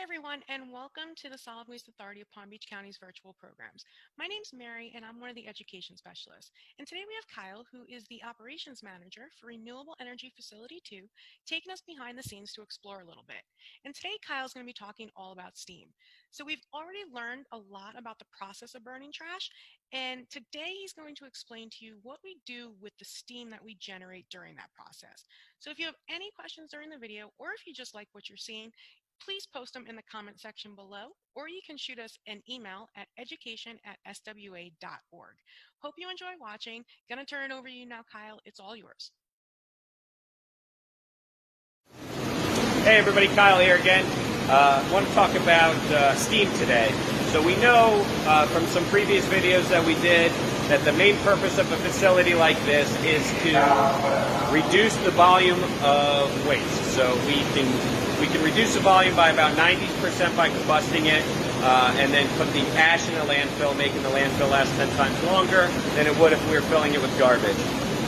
Hi, everyone, and welcome to the Solid Waste Authority of Palm Beach County's virtual programs. My name's Mary, and I'm one of the education specialists. And today we have Kyle, who is the operations manager for Renewable Energy Facility 2, taking us behind the scenes to explore a little bit. And today, Kyle's going to be talking all about steam. So we've already learned a lot about the process of burning trash, and today he's going to explain to you what we do with the steam that we generate during that process. So if you have any questions during the video, or if you just like what you're seeing, please post them in the comment section below, or you can shoot us an email at education@swa.org. Hope you enjoy watching. Gonna turn it over to you now, Kyle. It's all yours. Hey everybody, Kyle here again. I want to talk about steam today. So we know from some previous videos that we did that the main purpose of a facility like this is to reduce the volume of waste. So we can reduce the volume by about 90% by combusting it, and then put the ash in the landfill, making the landfill last 10 times longer than it would if we were filling it with garbage.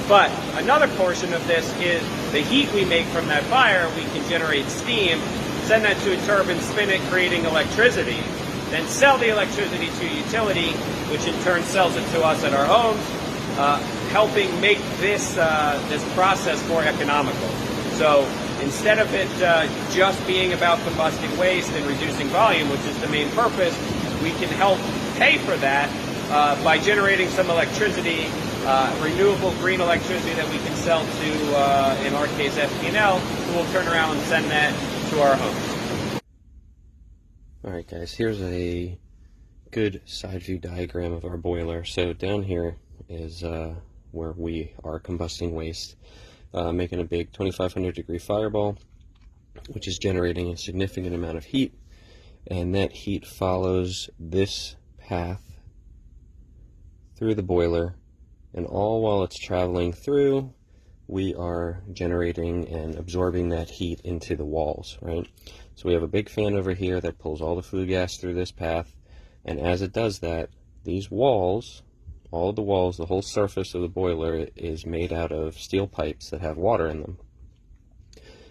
But another portion of this is the heat we make from that fire. We can generate steam, send that to a turbine, spin it, creating electricity, then sell the electricity to a utility, which in turn sells it to us at our homes, helping make this process more economical. So instead of it just being about combusting waste and reducing volume, which is the main purpose, we can help pay for that by generating some electricity, renewable green electricity that we can sell to, in our case, FP&L, who will turn around and send that to our homes. Alright guys, here's a good side view diagram of our boiler. So down here is where we are combusting waste, making a big 2500 degree fireball, which is generating a significant amount of heat, and that heat follows this path through the boiler, and all while it's traveling through, we are generating and absorbing that heat into the walls, right? So we have a big fan over here that pulls all the flue gas through this path, and as it does that, these walls, all of the walls, the whole surface of the boiler is made out of steel pipes that have water in them.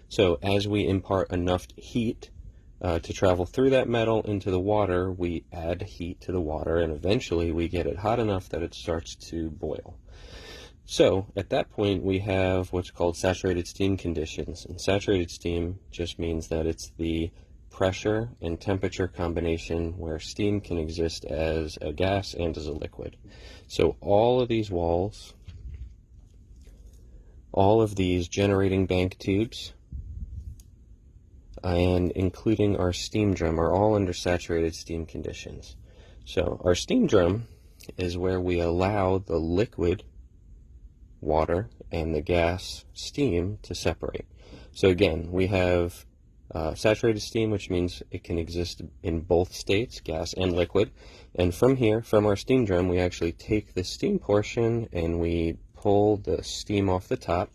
So as we impart enough heat to travel through that metal into the water, we add heat to the water, and eventually we get it hot enough that it starts to boil. So at that point we have what's called saturated steam conditions, and saturated steam just means that it's the pressure and temperature combination where steam can exist as a gas and as a liquid. So all of these walls, all of these generating bank tubes, and including our steam drum, are all under saturated steam conditions. So our steam drum is where we allow the liquid water and the gas steam to separate. So again, we have saturated steam, which means it can exist in both states, gas and liquid. And from here, from our steam drum, we actually take the steam portion and we pull the steam off the top.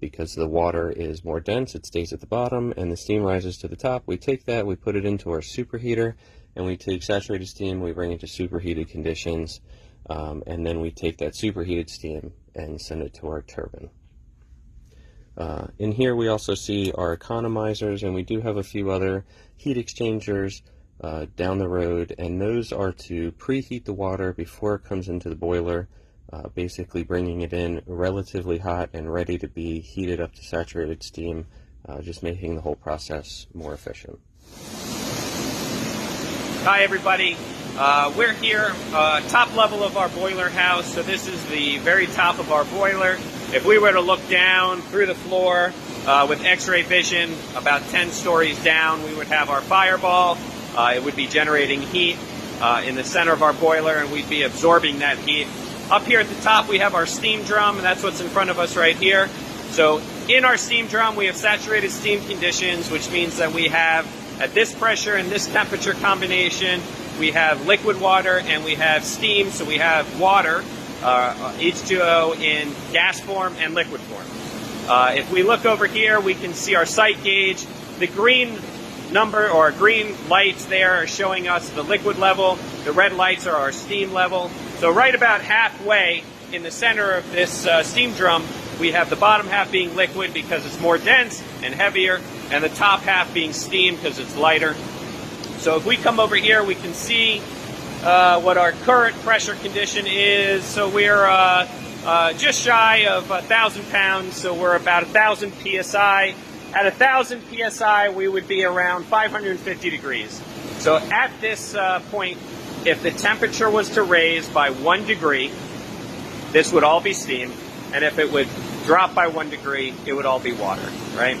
Because the water is more dense, it stays at the bottom, and the steam rises to the top. We take that, we put it into our superheater, and we take saturated steam, we bring it to superheated conditions, and then we take that superheated steam and send it to our turbine. In here we also see our economizers, and we do have a few other heat exchangers down the road, and those are to preheat the water before it comes into the boiler, basically bringing it in relatively hot and ready to be heated up to saturated steam, just making the whole process more efficient. Hi everybody, we're here, top level of our boiler house, so this is the very top of our boiler. If we were to look down through the floor with x-ray vision, about 10 stories down, we would have our fireball. It would be generating heat in the center of our boiler, and we'd be absorbing that heat. Up here at the top we have our steam drum, and that's what's in front of us right here. So in our steam drum we have saturated steam conditions, which means that we have, at this pressure and this temperature combination, we have liquid water and we have steam, so we have water, H2O in gas form and liquid form. If we look over here, we can see our site gauge. The green number or green lights there are showing us the liquid level. The red lights are our steam level. So right about halfway in the center of this steam drum, we have the bottom half being liquid because it's more dense and heavier, and the top half being steam because it's lighter. So if we come over here, we can see what our current pressure condition is. So we're just shy of 1,000 pounds, so we're about 1,000 psi. At 1,000 psi, we would be around 550 degrees. So at this point, if the temperature was to raise by 1 degree, this would all be steam, and if it would drop by 1 degree, it would all be water, right?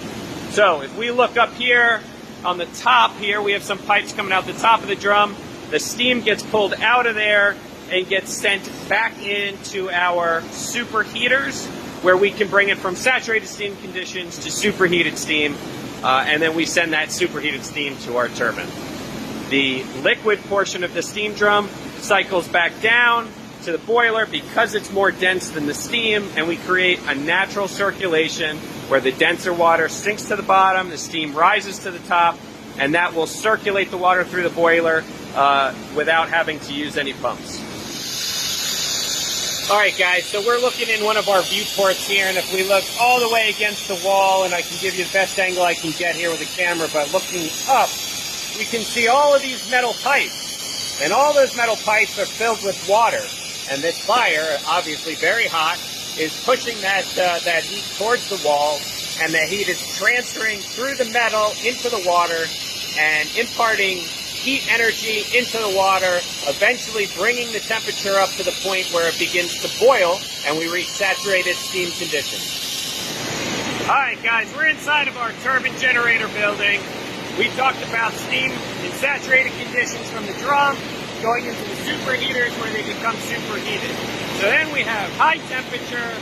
So if we look up here, on the top here, we have some pipes coming out the top of the drum. The steam gets pulled out of there and gets sent back into our superheaters, where we can bring it from saturated steam conditions to superheated steam, and then we send that superheated steam to our turbine. The liquid portion of the steam drum cycles back down to the boiler because it's more dense than the steam, and we create a natural circulation where the denser water sinks to the bottom, the steam rises to the top, and that will circulate the water through the boiler without having to use any pumps. All right, guys, so we're looking in one of our viewports here, and if we look all the way against the wall, and I can give you the best angle I can get here with the camera, but looking up, we can see all of these metal pipes, and all those metal pipes are filled with water, and this fire, obviously very hot, is pushing that heat towards the wall, and the heat is transferring through the metal into the water and imparting heat energy into the water, eventually bringing the temperature up to the point where it begins to boil and we reach saturated steam conditions. All right, guys, we're inside of our turbine generator building. We talked about steam in saturated conditions from the drum going into the superheaters where they become superheated. So then we have high temperature,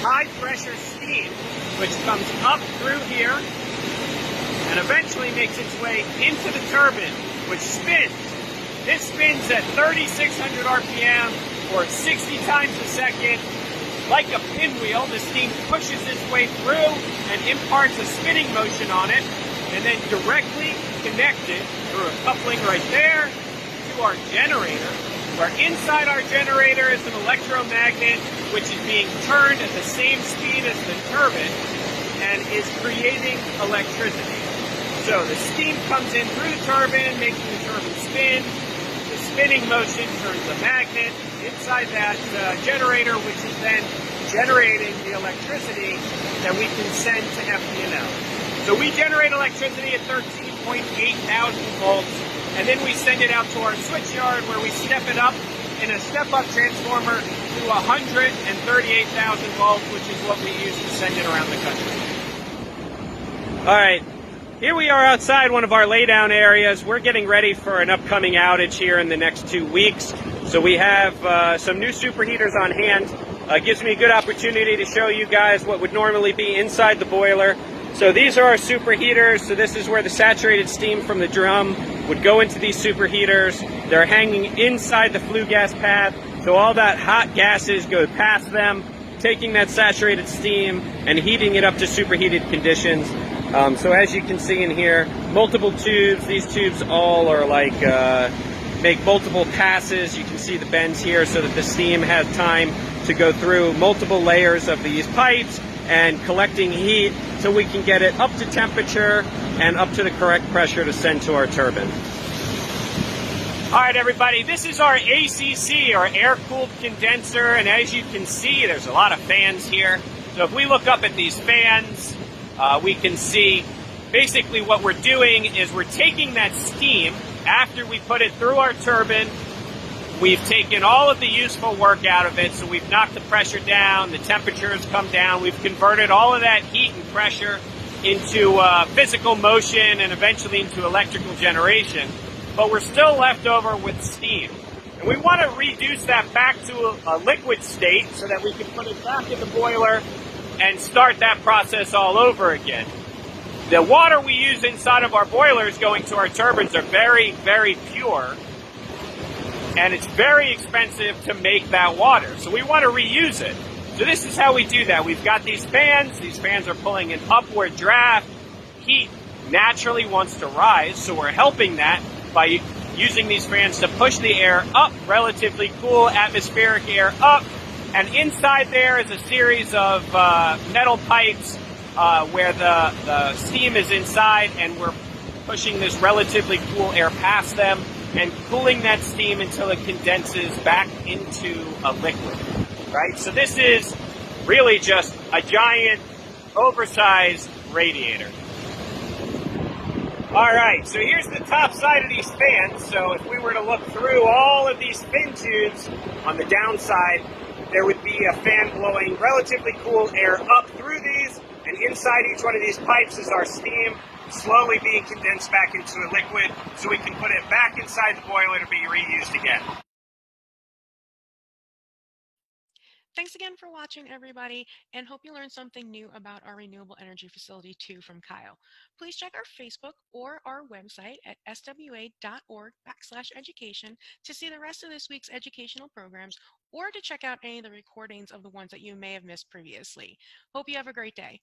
high pressure steam, which comes up through here and eventually makes its way into the turbine, which spins. This spins at 3,600 RPM or 60 times a second. Like a pinwheel, the steam pushes its way through and imparts a spinning motion on it, and then directly connected through a coupling right there to our generator, where inside our generator is an electromagnet which is being turned at the same speed as the turbine and is creating electricity. So the steam comes in through the turbine, making the turbine spin. The spinning motion turns a magnet inside that generator, which is then generating the electricity that we can send to FP&L. So we generate electricity at 13.8 thousand volts, and then we send it out to our switch yard where we step it up in a step-up transformer to 138,000 volts, which is what we use to send it around the country. All right. Here we are outside one of our laydown areas. We're getting ready for an upcoming outage here in the next 2 weeks. So we have some new superheaters on hand. Gives me a good opportunity to show you guys what would normally be inside the boiler. So these are our superheaters. So this is where the saturated steam from the drum would go into these superheaters. They're hanging inside the flue gas path. So all that hot gases go past them, taking that saturated steam and heating it up to superheated conditions. So as you can see in here, multiple tubes. These tubes all are like, make multiple passes. You can see the bends here so that the steam has time to go through multiple layers of these pipes and collecting heat so we can get it up to temperature and up to the correct pressure to send to our turbine. All right, everybody, this is our ACC, our air-cooled condenser, and as you can see, there's a lot of fans here. So if we look up at these fans, we can see basically what we're doing is we're taking that steam after we put it through our turbine. We've taken all of the useful work out of it, so we've knocked the pressure down, the temperature has come down, we've converted all of that heat and pressure into physical motion and eventually into electrical generation, but we're still left over with steam. And we want to reduce that back to a liquid state so that we can put it back in the boiler and start that process all over again. The water we use inside of our boilers going to our turbines are very, very pure, and it's very expensive to make that water. So we want to reuse it. So this is how we do that. We've got these fans. These fans are pulling an upward draft. Heat naturally wants to rise, so we're helping that by using these fans to push the air up, relatively cool atmospheric air up. And inside there is a series of metal pipes where the steam is inside and we're pushing this relatively cool air past them and cooling that steam until it condenses back into a liquid, right? So this is really just a giant, oversized radiator. All right, so here's the top side of these fans. So if we were to look through all of these fin tubes on the downside, there would be a fan blowing relatively cool air up through these, and inside each one of these pipes is our steam slowly being condensed back into a liquid so we can put it back inside the boiler to be reused again. Thanks again for watching, everybody, and hope you learned something new about our Renewable Energy Facility 2 from Kyle. Please check our Facebook or our website at swa.org/education to see the rest of this week's educational programs or to check out any of the recordings of the ones that you may have missed previously. Hope you have a great day.